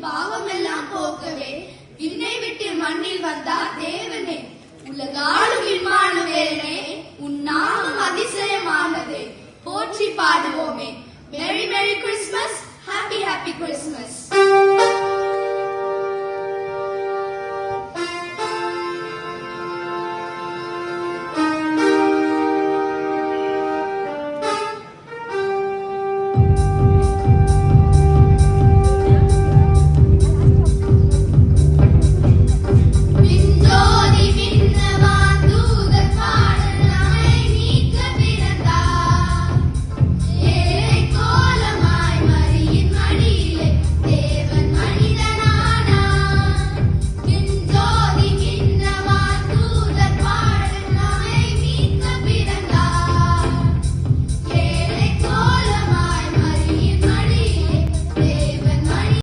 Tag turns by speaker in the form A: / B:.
A: பாவமெல்லாம் போக்கவே விண்ணை விட்டு மண்ணில் வந்தார் தேவனே. உலகாளும் இம்மானுவேலனே, உன் நாமம் அதிசயமானதே. போற்றி பாடுவோமே. Merry merry Christmas, happy happy Christmas.